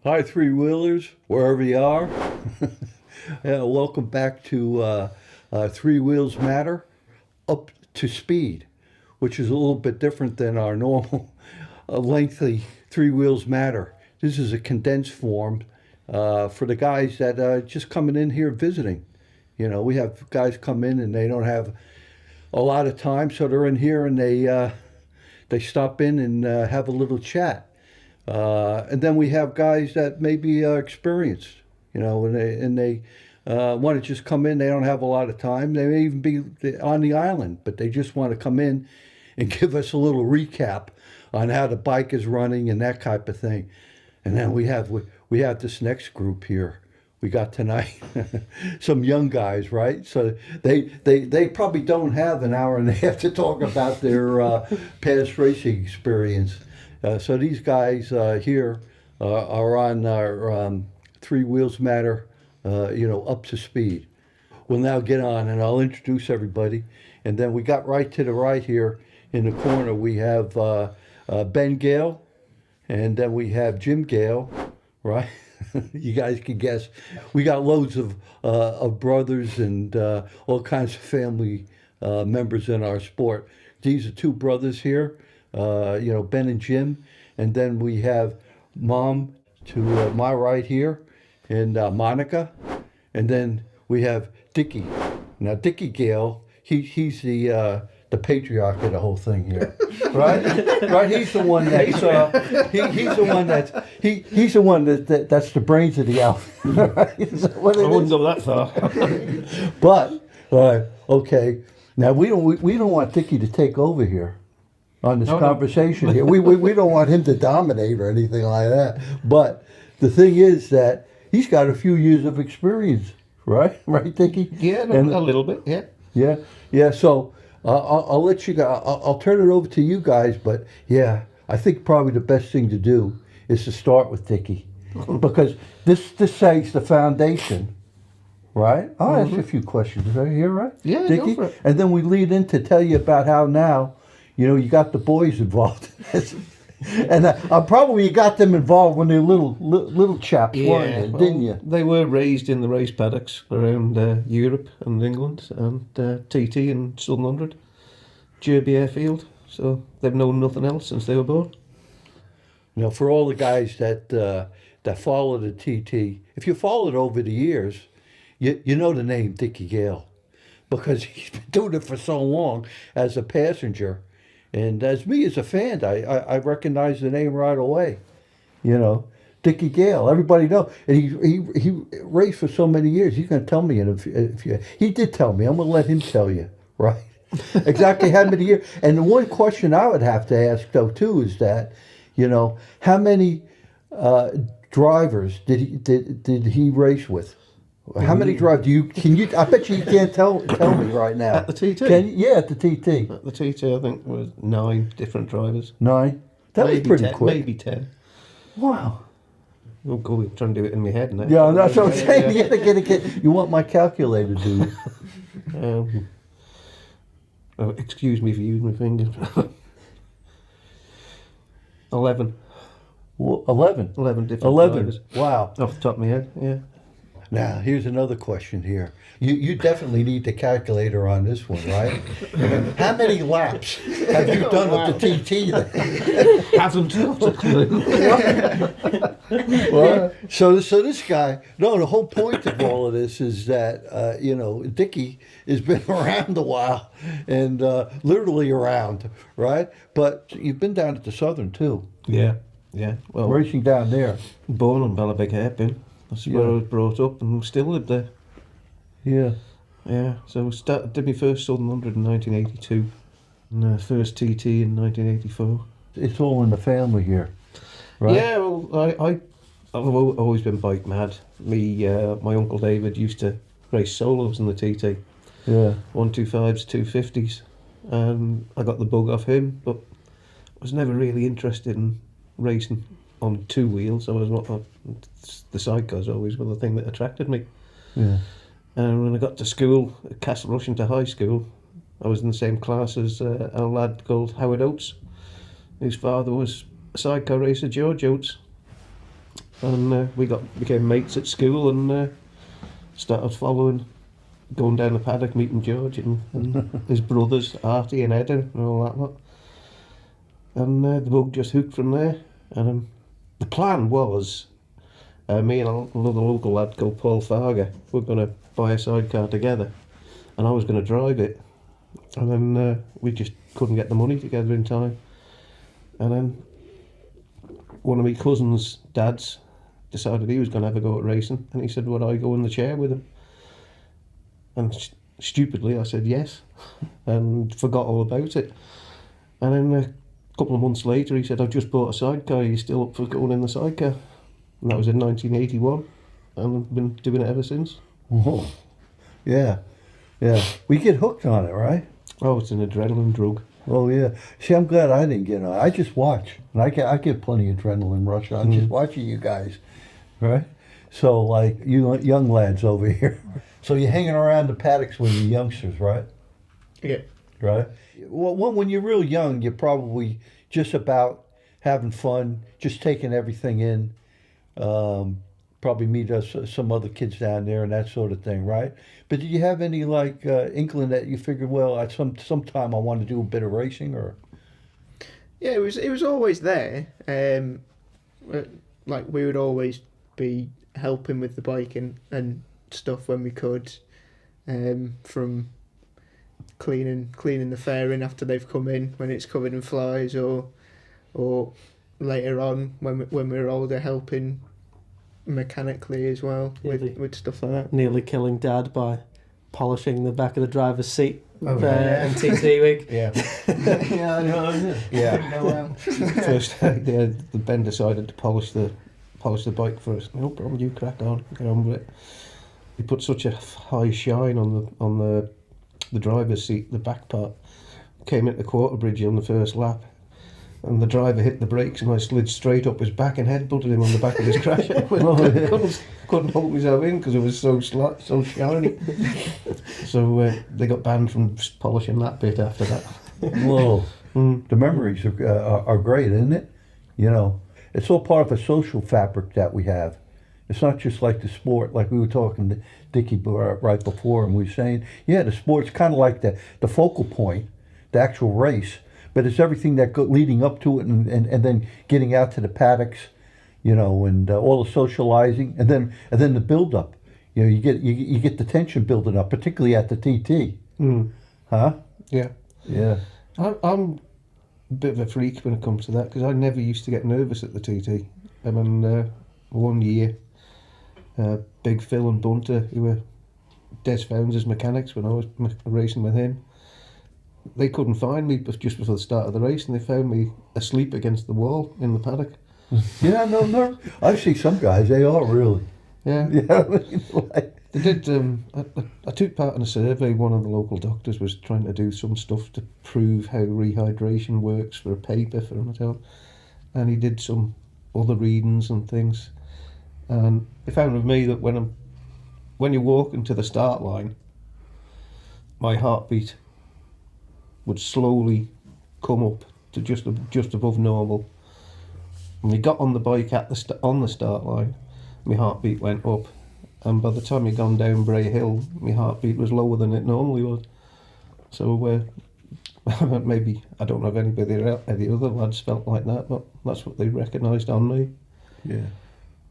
Hi, three wheelers, wherever you are. Welcome back to Three Wheels Matter Up to Speed, which is a little bit different than our normal lengthy Three Wheels Matter. This is a condensed form for the guys that are just coming in here visiting. You know, we have guys come in and they don't have a lot of time, so they're in here and they stop in and have a little chat. And then we have guys that may be experienced, you know, and they want to just come in. They don't have a lot of time. They may even be on the island, but they just want to come in and give us a little recap on how the bike is running and that type of thing. And then we have this next group here. We got tonight some young guys, right? So they probably don't have an hour and a half to talk about their past racing experience. So these guys here are on our Three Wheels Matter, up to speed. We'll now get on and I'll introduce everybody. And then we got right to the right here in the corner, we have Ben Gale, and then we have Jim Gale, right? You guys can guess. We got loads of brothers and all kinds of family members in our sport. These are two brothers here. Ben and Jim, and then we have Mom to my right here, and Monica, and then we have Dickie. Now Dickie Gale, he's the patriarch of the whole thing here, right? Right? He's the one that's he's the one that's the brains of the outfit. Right? I wouldn't go that far. But okay, now we don't want Dickie to take over here on this conversation here. We don't want him to dominate or anything like that. But the thing is that he's got a few years of experience, right? Right, Dickie? Yeah, a little bit, yeah. Yeah. So I'll let you guys, I'll turn it over to you guys. But yeah, I think probably the best thing to do is to start with Dickie. Because this says the foundation, right? I'll ask you a few questions right here, right? Yeah, Dickie? go for it. And then we lead in to tell you about how now, you got the boys involved in this. And probably you got them involved when they were little chaps, weren't they? Didn't you? They were raised in the race paddocks around Europe and England and TT and Southern 100, Derby Airfield. So they've known nothing else since they were born. For all the guys that follow the TT, if you followed over the years, you know the name Dickie Gale, because he's been doing it for so long as a passenger. And as a fan, I recognize the name right away. Dickie Gale. Everybody knows. And he raced for so many years. He's going to tell me, and he did tell me. I'm going to let him tell you, right? Exactly how many years. And the one question I would have to ask though too is that, how many drivers did he race with? How many drivers can you? I bet you can't tell me right now. At the TT? At the TT. At the TT, I think there was 9 different drivers. 9? That maybe was pretty 10, quick. Maybe 10. Wow. Oh, God, I'm trying to do it in my head now. Yeah, that's what I'm saying. You gotta get. You want my calculator, do you? Excuse me for using my fingers. 11. Well, 11. 11 different 11. drivers. Wow. Off the top of my head, yeah. Now, here's another question here. You definitely need the calculator on this one, right? How many laps have you done with the TT then? Haven't got a clue. Well, so this guy, the whole point of all of this is that, Dickie has been around a while and literally around, right? But you've been down at the Southern too. Yeah. Well, racing down there. Born on Ballabeg Hairpin. That's where I was brought up and still live there. Yeah. Yeah, so I did my first Southern 100 in 1982 and first TT in 1984. It's all in the family here, right? Yeah, well, I've always been bike mad. My Uncle David used to race solos in the TT. Yeah. 125s, 250s. And I got the bug off him, but I was never really interested in racing on 2 wheels. The sidecars always were the thing that attracted me. Yeah. And when I got to school, at Castle Rushington High School, I was in the same class as a lad called Howard Oates, whose father was a sidecar racer, George Oates. and we became mates at school and started going down the paddock, meeting George and his brothers Artie and Edda and all that lot. And the bug just hooked from there. And the plan was, me and another local lad called Paul Farger were going to buy a sidecar together, and I was going to drive it. And then we just couldn't get the money together in time. And then one of my cousin's dads decided he was going to have a go at racing, and he said, would I go in the chair with him? And stupidly I said yes, and forgot all about it. And then a couple of months later he said, I've just bought a sidecar, are you still up for going in the sidecar? And that was in 1981, and I've been doing it ever since. Oh, yeah, yeah. We get hooked on it, right? Oh, it's an adrenaline drug. Oh yeah. See, I'm glad I didn't get on. I just watch, and I get plenty of adrenaline rush on just watching you guys, right? So like you young lads over here. So you're hanging around the paddocks when you're youngsters, right? Yeah. Right. Well, when you're real young, you're probably just about having fun, just taking everything in. Probably meet some other kids down there and that sort of thing, right? But did you have any like inkling that you figured, well, at sometime I want to do a bit of racing, or? Yeah, it was always there. Like we would always be helping with the bike and stuff when we could, from cleaning the fairing after they've come in when it's covered in flies, or later on when we're older, helping mechanically as well with stuff like that. Nearly killing Dad by polishing the back of the driver's seat yeah. MTT week. Yeah. Yeah, I know. Yeah. First, the Ben decided to polish the bike first. No problem, you crack on, get on with it. He put such a high shine on the driver's seat, the back part. Came into quarter bridge on the first lap, and the driver hit the brakes, and I slid straight up his back and headbutted him on the back of his crash. couldn't hold myself in because it was so shiny. So they got banned from polishing that bit after that. Whoa. The memories are great, isn't it? You know, it's all part of a social fabric that we have. It's not just like the sport, like we were talking to Dickie right before, and we were saying, yeah, the sport's kind of like the focal point, the actual race, but it's everything that leading up to it, and then getting out to the paddocks, you know, and all the socializing, and then the build up. You know, you get the tension building up, particularly at the TT. Huh? Yeah. Yeah. I'm a bit of a freak when it comes to that, because I never used to get nervous at the TT. I mean, one year, Big Phil and Bunter, who were Des Founds' mechanics when I was racing with him, they couldn't find me just before the start of the race, and they found me asleep against the wall in the paddock. Yeah, no. I see some guys, they are really. Yeah. Yeah. They did. I took part in a survey. One of the local doctors was trying to do some stuff to prove how rehydration works for a paper for him, and he did some other readings and things. And they found with me that when you walk into the start line, my heartbeat would slowly come up to just above normal. When we got on the bike on the start line, my heartbeat went up, and by the time you'd gone down Bray Hill, my heartbeat was lower than it normally was. So maybe, I don't know if anybody the other lads felt like that, but that's what they recognised on me. Yeah.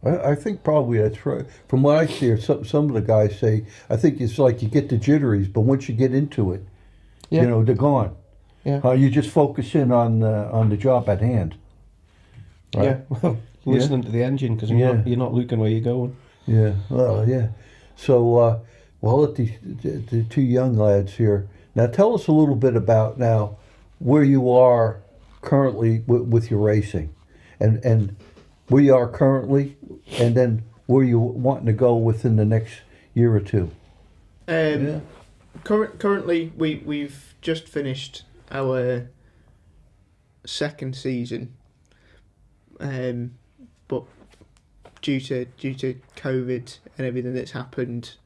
I think probably that's right. From what I hear, some of the guys say, I think it's like you get the jitteries, but once you get into it, Yeah. you know, they're gone. Yeah. You just focus in on the job at hand. Right? Yeah, well, listening to the engine, because you're not looking where you're going. Yeah, well, yeah. So, well, let the two young lads here. Now, tell us a little bit about now where you are currently with your racing, and where you are currently, and then where you wanting to go within the next year or two. Currently, we've just finished our second season, but due to COVID and everything that's happened,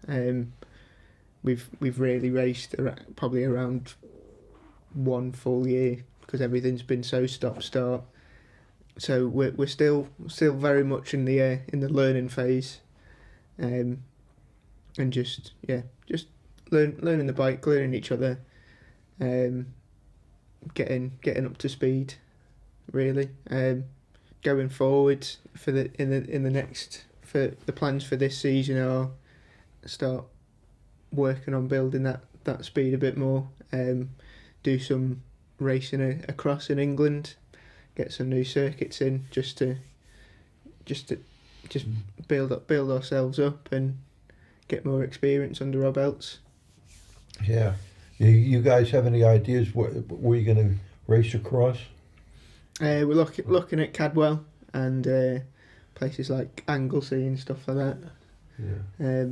we've really raced probably around one full year, because everything's been so stop-start. so we're still very much in the learning phase, and just learning the bike, learning each other, getting up to speed, really. Going forward for the plans for this season are start working on building that speed a bit more. Do some racing across in England, get some new circuits in just to build ourselves up and get more experience under our belts. Yeah. You guys have any ideas where you're going to race across? We're looking at Cadwell and places like Anglesey and stuff like that. Yeah.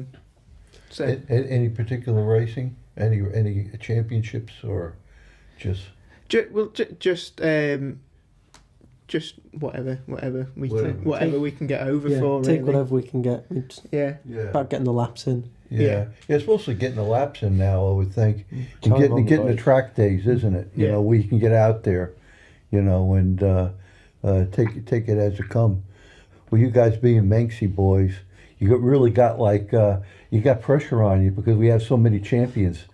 So Any particular racing? Any championships or just? Just whatever we Whatever. we can get over Yeah, for. take really. whatever we can get. Yeah. About getting the laps in. Yeah. It's mostly getting the laps in now, I would think. Time And on the getting the bike. track days, isn't it? You Yeah. know, we can get out there, and take it as it come. Well, you guys being Manxy boys, really got you got pressure on you because we have so many champions.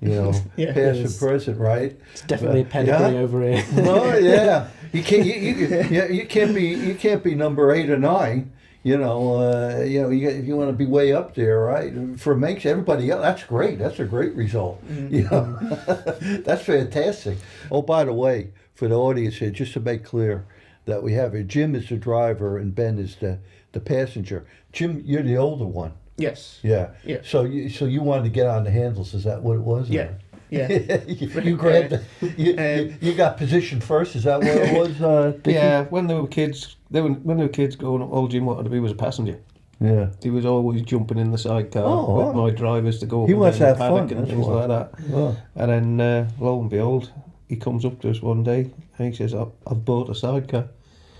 Yeah. Past Yes. and present, right? It's definitely a pedigree Yeah. over here. Oh yeah, you can't. You can't be number 8 or 9. If you want to be way up there, right? For Manx, everybody else, that's great. That's a great result. That's fantastic. Oh, by the way, for the audience here, just to make clear that we have here, Jim is the driver and Ben is the passenger. Jim, you're the older one. Yes. Yeah. Yeah. So you wanted to get on the handles. Is that what it was? Yeah. Yeah. you grabbed. You got position first. Is that what it was? Dickie? Yeah, when they were kids, growing up, all Jim wanted to be was a passenger. Yeah. He was always jumping in the sidecar Oh, with wow. my drivers to go up He and wants down to the have fun, paddock and that's things why. like that. Oh. And then, lo and behold, he comes up to us one day and he says, I've bought a sidecar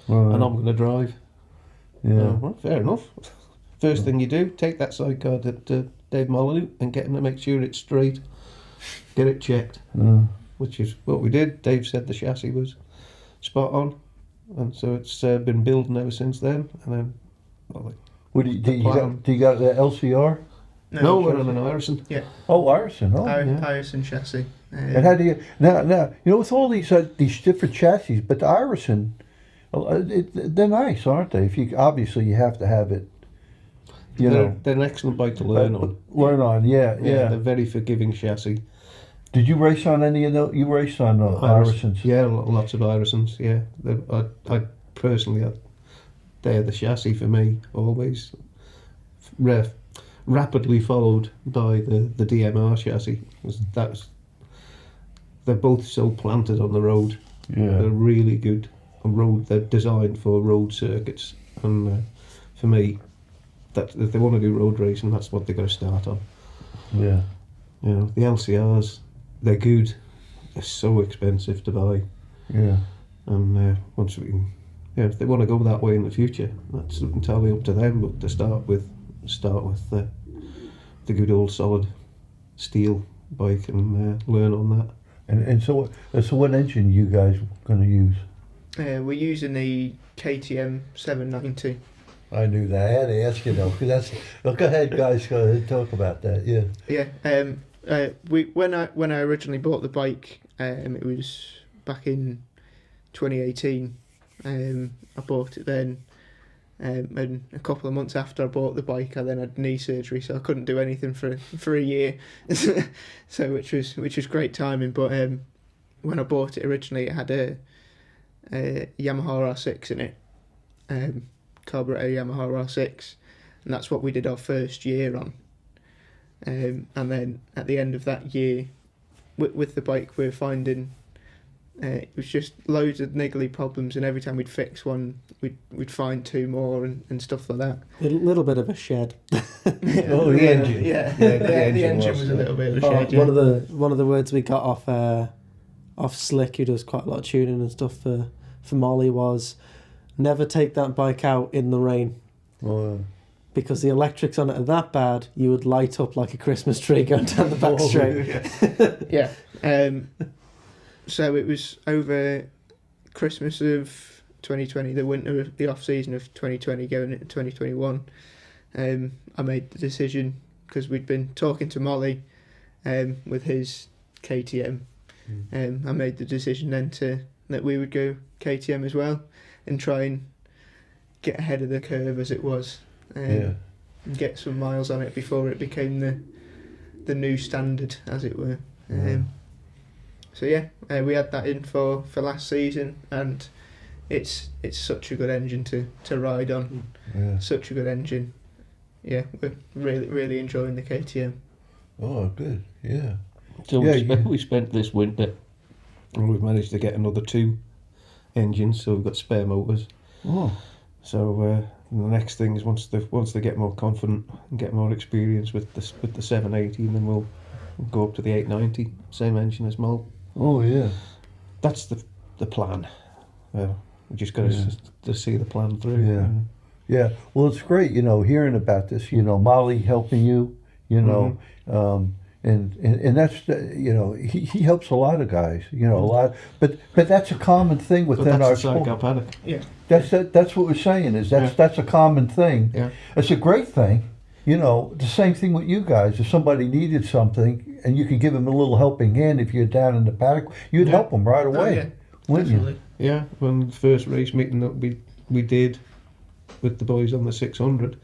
and I'm going to drive. Yeah. Oh, well, fair enough. First thing you do, take that sidecar to Dave Molyneux and get him to make sure it's straight. Get it checked. Which is what we did. Dave said the chassis was spot on. And so it's been building ever since then. And then, What do you got? Do you got the LCR? no, we're on an Irison. Yeah. Oh, Ireson. Oh, yeah. Irison chassis. And how do you now? With all these different chassis, but the Ireson, they're nice, aren't they? You have to have it. They're an excellent bike to learn on. Learn on, yeah. They're very forgiving chassis. Did you race on any of those? You raced on Irisons? Yeah, lots of Irisons. Yeah, I personally, they're the chassis for me always. Rapidly followed by the DMR chassis. They're both so planted on the road. Yeah. They're really good on road. They're designed for road circuits, and for me, that if they want to do road racing, that's what they've got to start on. Yeah. The LCRs, they're good. They're so expensive to buy. Yeah. And once we can, if they want to go that way in the future, that's entirely up to them. But to start with the good old solid steel bike and learn on that. And so what engine you guys going to use? We're using the KTM 790. I knew that. I had to ask you though, because go ahead, guys. Go ahead and talk about that. Yeah. Yeah. When I originally bought the bike, it was back in 2018. I bought it then, and a couple of months after I bought the bike, I then had knee surgery, so I couldn't do anything for a year. So which was great timing. But when I bought it originally, it had a Yamaha R6 in it. Carburetor Yamaha R6, and that's what we did our first year on. And then at the end of that year, with the bike, we were finding it was just loads of niggly problems, and every time we'd fix one, we'd find 2 more and stuff like that. A little bit of a shed. Oh, the engine. Yeah, the engine was a little bit of a shed. Yeah. One of the words we got off Slick, who does quite a lot of tuning and stuff for Molly, was never take that bike out in the rain. Oh, Because the electrics on it are that bad, you would light up like a Christmas tree going down the back straight. Yeah. So it was over Christmas of 2020, the off season of 2020, going into 2021, I made the decision, because we'd been talking to Molly with his KTM. I made the decision then that we would go KTM as well, and try and get ahead of the curve, as it was, and get some miles on it before it became the new standard, as it were. So we had that in for last season, and it's such a good engine to ride on. Such a good engine. Yeah, we're really enjoying the KTM. Oh, good. Yeah. So Yeah, we spent this winter, and we've managed to get another 2 engines, so we've got spare motors. Oh. So the next thing is once they get more confident and get more experience with the 780, and then we'll go up to the 890, same engine as Mol. Oh, yeah. That's the plan. We just got to see the plan through. Yeah. Yeah. Well, it's great, hearing about this. Molly helping you. And that's he helps a lot of guys. A lot. But that's a common thing within our sport. Sidecar paddock. Yeah. That's what we're saying is that's a common thing. Yeah. It's a great thing. The same thing with you guys. If somebody needed something and you could give them a little helping hand, if you're down in the paddock, you'd help them right away, wouldn't you? Yeah. When the first race meeting that we did with the boys on the 600,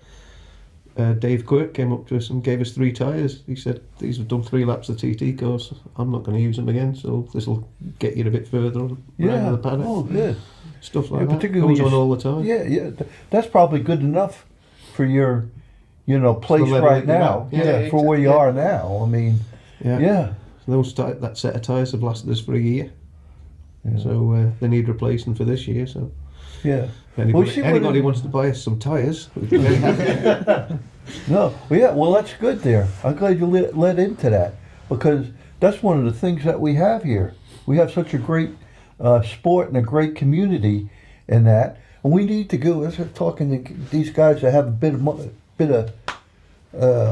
Dave Quirk came up to us and gave us 3 tyres. He said, "These have done 3 laps of TT course. I'm not going to use them again, so this will get you a bit further on around the paddock." Oh, good. Stuff like that. Particularly Goes on all the time. Yeah. That's probably good enough for your, place level right you're now. at. For where you are now. I mean, So that set of tyres have lasted us for a year. Yeah. So they need replacing for this year. So yeah. Anybody wants to buy us some tyres, we'd be very happy. No, well, that's good there. I'm glad you led into that, because that's one of the things that we have here. We have such a great sport and a great community in that, and we need to go. Let's start talking to these guys that have a bit of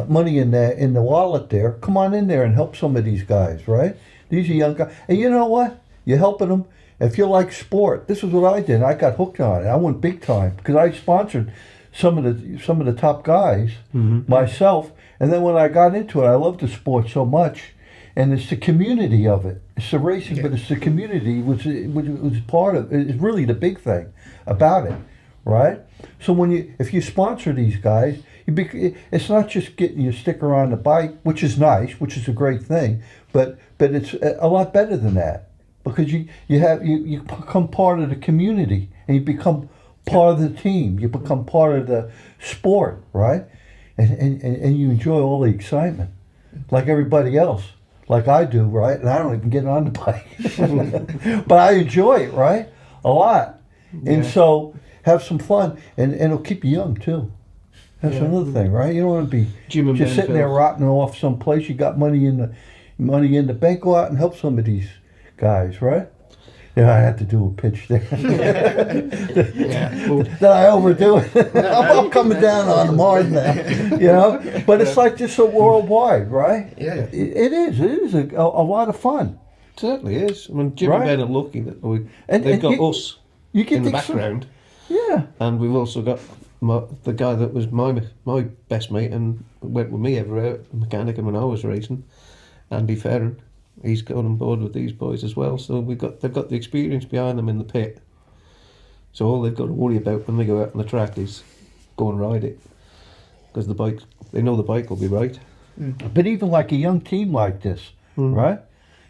money in the wallet there. Come on in there and help some of these guys, right? These are young guys, and you know what? You're helping them. If you like sport, this is what I did. I got hooked on it. I went big time because I sponsored some of the top guys myself. And then when I got into it, I loved the sport so much, and it's the community of it. It's the racing, but it's the community which was part of it. Is really the big thing about it, right? So if you sponsor these guys, it's not just getting your sticker on the bike, which is nice, which is a great thing, but it's a lot better than that. Because you become part of the community, and you become part of the team. You become part of the sport, right? And you enjoy all the excitement, like everybody else, like I do, right? And I don't even get on the bike, but I enjoy it, right? A lot. Yeah. And so have some fun, and it'll keep you young too. That's another thing, right? You don't want to be just sitting there rotting off someplace. You got money in the bank. Go out and help some of these guys, right? Yeah, I had to do a pitch there. Did I overdo it? I'm coming down on them hard now, But it's like this worldwide, right? Yeah. It is a lot of fun. It certainly is. I mean, Jim and Ben are lucky that they've got us in the background. Yeah. And we've also got the guy that was my best mate and went with me everywhere, mechanic, and when I was racing, Andy Ferrin. He's gone on board with these boys as well, so they've got the experience behind them in the pit. So all they've got to worry about when they go out on the track is go and ride it, because they know the bike will be right. But even like a young team like this, right?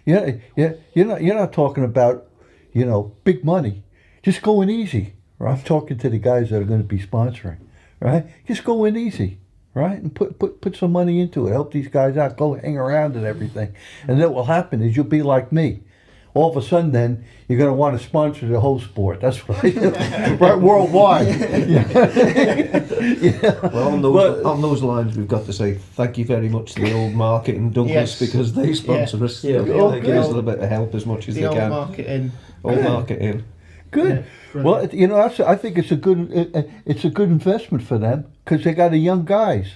Yeah. You're not talking about big money, just going easy. Right? I'm talking to the guys that are going to be sponsoring, right? Just go in easy. Right, and put some money into it. Help these guys out. Go hang around and everything, and then what will happen is you'll be like me. All of a sudden, then you're going to want to sponsor the whole sport. That's right, right, worldwide. Well, on those lines, we've got to say thank you very much to the old market in Douglas, because they sponsor us. Yeah. They give us a little bit of help as much as they can. Old market in. Good. Well, I think it's a good investment for them, because they got the young guys.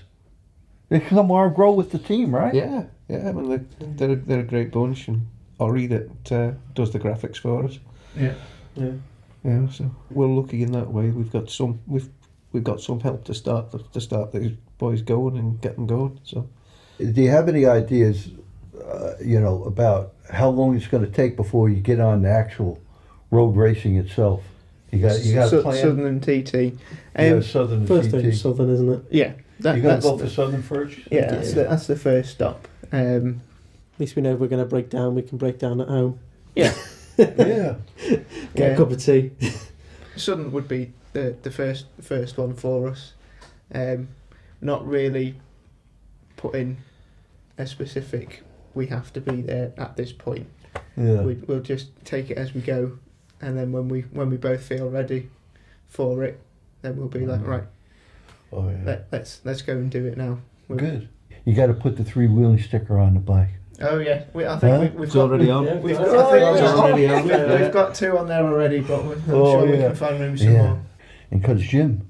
They come on and grow with the team, right? Yeah. I mean, they're a great bunch, and Ori that does the graphics for us. Yeah. Yeah, so we're lucky in that way. We've got some help to start these boys going and get them going. So Do you have any ideas, about how long it's going to take before you get on the actual road racing itself? You got a plan? Southern TT. Southern First TT. thing, Southern, isn't it? Yeah, You got to go for Southern first? yeah. That's the first stop. At least we know if we're going to break down, we can break down at home. Yeah, Yeah. Get a cup of tea. Southern would be the first one for us. Not really putting a specific. We have to be there at this point. Yeah. We'll just take it as we go, and then when we both feel ready for it, then we'll be like, right, Oh yeah. let's go and do it now. Good. You got to put the 3-wheeling sticker on the bike. Oh yeah, I Huh? think we've it's got already on. Yeah, We've got- got, I think It's already on. we've got 2 on there already, but I'm Oh, sure we yeah. can find maybe some Yeah. more. And because Jim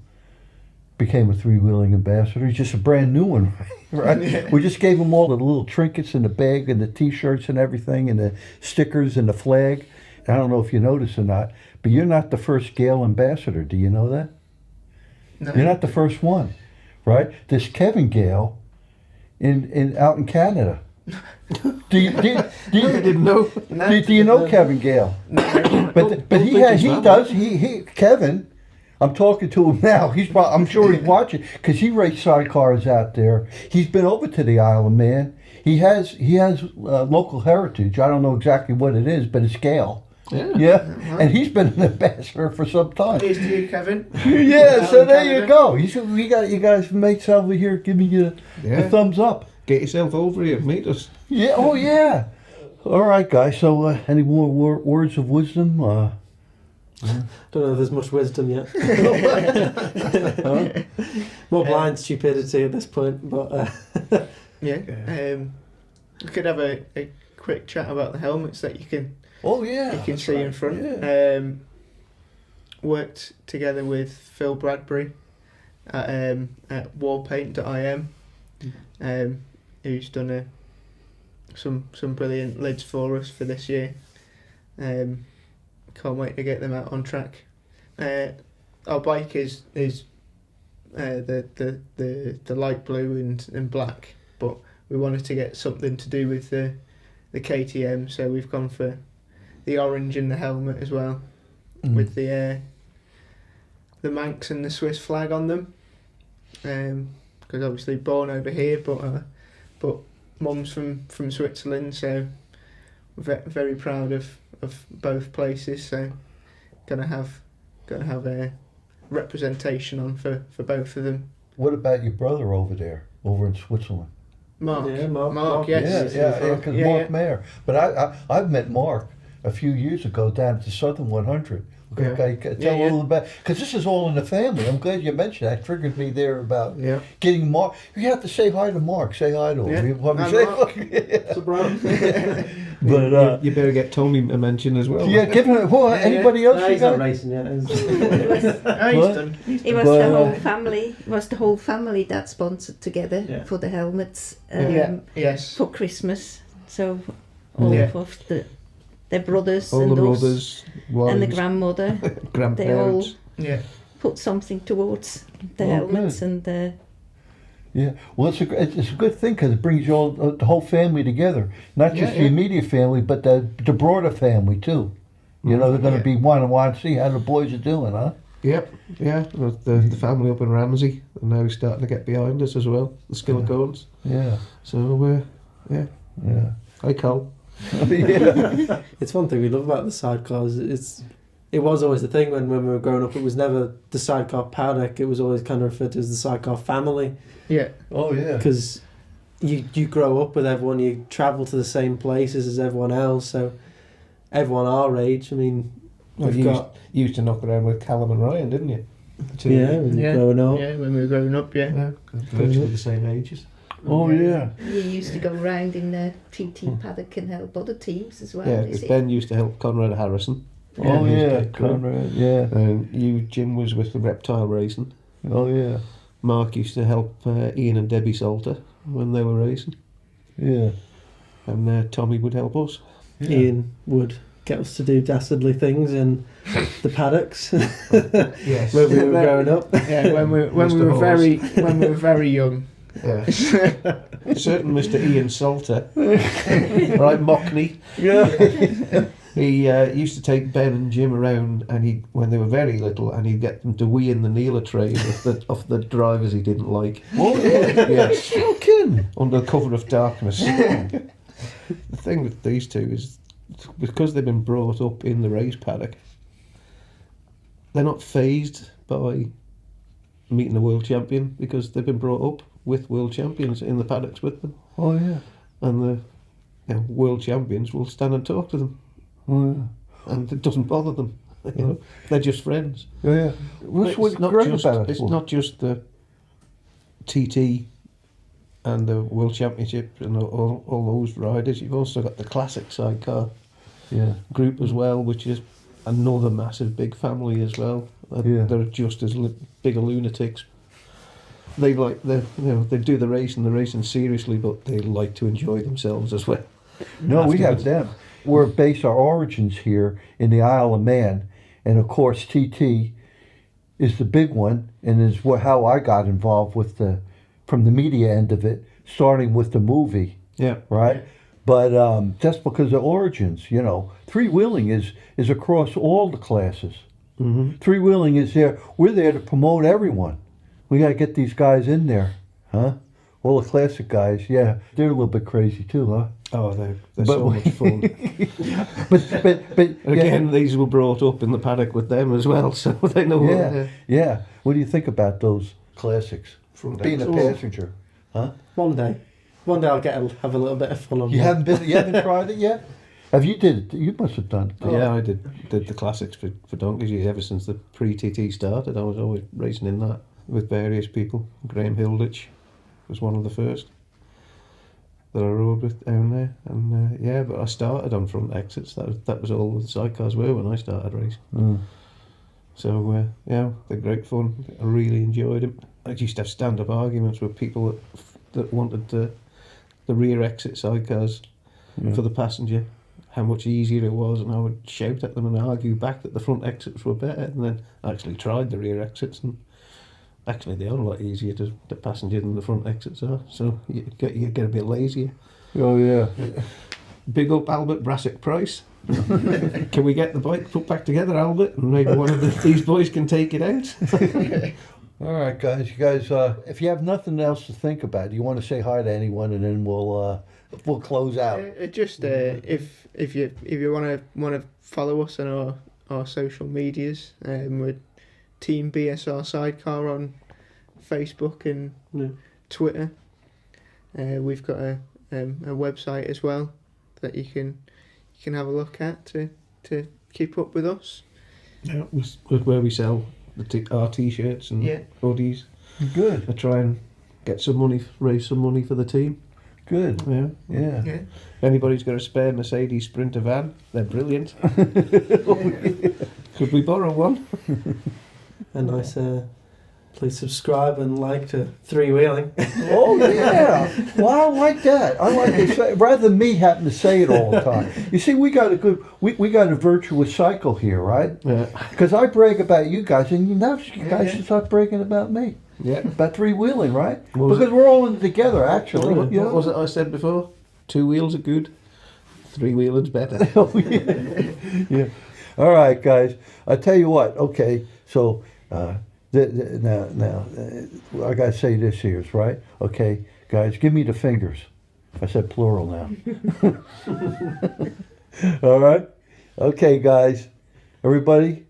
became a 3-wheeling ambassador, he's just a brand new one, right? Yeah. We just gave him all the little trinkets in the bag and the T-shirts and everything and the stickers and the flag. I don't know if you noticed or not, but you're not the first Gale ambassador. Do you know that? No. You're not the first one, right? There's Kevin Gale out in Canada. Do you Didn't know. do you know Kevin Gale? But he Kevin. I'm talking to him now. I'm sure he's watching because he raced sidecars out there. He's been over to the Isle of Man. He has local heritage. I don't know exactly what it is, but it's Gale. Yeah. Yeah, and he's been an ambassador for some time. Here's to you, Kevin. Yeah, so there you Canada. go. You guys mates over here giving you a Yeah. thumbs up. Get yourself over here. Meet us. Yeah. Oh yeah. All right, guys. So any more words of wisdom? Don't know if there's much wisdom yet. More blind stupidity at this point, but Yeah. We could have a quick chat about the helmets that you can Oh yeah. see in front. Yeah. Worked together with Phil Bradbury at warpaint.im, who's done some brilliant lids for us for this year. Can't wait to get them out on track. Our bike is the light blue and black, but we wanted to get something to do with the KTM, so we've gone for the orange in the helmet as well, with the Manx and the Swiss flag on them. Because obviously born over here, but mum's from Switzerland, so we're very proud of both places. So gonna have a representation on for both of them. What about your brother over in Switzerland? Mark, Yeah, Mark, yes. Yeah, because Yeah, Mark yeah. Mayer. But I've met Mark a few years ago down at the Southern 100. Yeah. Okay, tell a little bit, because this is all in the family. I'm glad you mentioned that. Triggered me there about Yeah. getting Mark. You have to say hi to Mark. Say hi to him. Yeah. You want me Hi, to say- Mark. But You better get Tony to mention as well. yeah, give him. Well, anybody else? no, you he's not got? racing yet. Oh, What? he's done. It was But, the whole family. It was the whole family that sponsored together Yeah. for the helmets Yes. for Christmas. So all Yeah. of their brothers All and the us brothers, and the wives, grandmother grandparents. Yeah. put something towards the Oh, helmets good. and the Yeah, well, it's a good thing because it brings you all the whole family together, not just Yeah, the yeah. immediate family, but the broader family too. You know, they're going to Yeah. be want to see how the boys are doing, huh? Yep, yeah. The family up in Ramsey are now starting to get behind us as well. The Skillicones. Yeah, So yeah, hi Carl. yeah. It's one thing we love about the sidecars. It was always the thing when we were growing up. It was never the sidecar paddock. It was always kind of referred to as the sidecar family, Yeah. Oh yeah. because you grow up with everyone. You travel to the same places as everyone else. So everyone our age. I mean, Well, we've got you used to knock around with Callum and Ryan, didn't you? when you're growing up. Yeah, when we were growing up, yeah. Yeah, virtually the same ages. Oh yeah. you used to go round in the TT paddock and help other teams as well. Yeah, is because it? Ben used to help Conrad Harrison. Oh he was yeah. pit crew. Conrad. Yeah. And Jim was with the reptile racing. Oh yeah. Mark used to help Ian and Debbie Salter when they were racing. Yeah. And Tommy would help us. Yeah. Ian would get us to do dastardly things in the paddocks Yes. when we were growing up. Yeah, when we Mr. were Horse. very young. Yeah. Certain Mr. Ian Salter, right, Mockney. Yeah. He used to take Ben and Jim around, and when they were very little, and he'd get them to wee in the Neela train of the drivers he didn't like. Oh, yeah. Yes, No kidding. under cover of darkness. The thing with these two is, because they've been brought up in the race paddock, they're not fazed by meeting a world champion, because they've been brought up with world champions in the paddocks with them, Oh, yeah. and the world champions will stand and talk to them, Oh, yeah. and it doesn't bother them. You know, they're just friends. Yeah, yeah. What's It's what's not great just, about it? it's not just the TT and the World Championship and all those riders. You've also got the classic sidecar Yeah. group as well, which is another massive big family as well. Yeah. They're just as big a lunatics. They do the racing seriously, but they like to enjoy themselves as well. No, we have Afterwards. them. We're base our origins here in the Isle of Man, and of course TT is the big one, and is how I got involved with from the media end of it, starting with the movie, Yeah. right? But that's because of origins, you know. Three-wheeling is across all the classes. Mm-hmm. Three-wheeling is there. We're there to promote everyone. We got to get these guys in there, huh? All the classic guys, yeah. They're a little bit crazy too, huh? Oh, they're But so we- much fun. But And again, these were brought up in the paddock with them as well, so they know. yeah. What do you think about those classics? From Being a passenger, huh? One day I'll have a little bit of fun on You that. haven't tried it yet? Have you did it? You must have done it. Yeah, I did the classics for donkeys ever since the pre-TT started. I was always racing in that with various people. Graham Hilditch was one of the first that I rode with down there, and yeah, but I started on front exits. That was all the sidecars were when I started racing. Mm. So yeah, they're great fun. I really enjoyed them. I used to have stand-up arguments with people that wanted the rear exit sidecars for the passenger. How much easier it was, and I would shout at them and argue back that the front exits were better, and then I actually tried the rear exits, and actually they are a lot easier to passenger than the front exits are, so you get a bit lazier. Oh yeah. Big up Albert Brassick Price. Can we get the bike put back together, Albert, and maybe one of these boys can take it out? All right, guys. You guys, if you have nothing else to think about, you want to say hi to anyone, and then we'll close out. Just if you want to follow us on our social medias, we're Team BSR Sidecar on Facebook and Twitter. We've got a website as well that you can have a look at to keep up with us. Yeah, with where we sell our t-shirts and hoodies. Good. I try and get some money, raise some money for the team. Good. Yeah. Yeah. Yeah. Anybody's got a spare Mercedes Sprinter van, they're brilliant. Could we borrow one? A nice please subscribe and like to Three Wheeling. Oh yeah. Well, I like that. I like to say, rather than me having to say it all the time. You see, we got we got a virtuous cycle here, right? Yeah. Because I brag about you guys, and you guys should start bragging about me. Yeah. About three-wheeling, right? What was Because we're all in it together, actually. What you know? was it I said before? 2 wheels are good, 3 wheeling's better. Oh, yeah. Yeah. All right, guys. I tell you what. Okay, so now I gotta say this here, right? Okay, guys, give me the fingers. I said plural now. All right. Okay, guys. Everybody,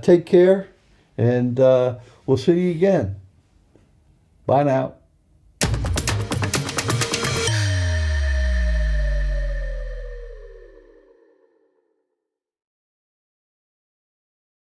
take care, and we'll see you again. Bye now.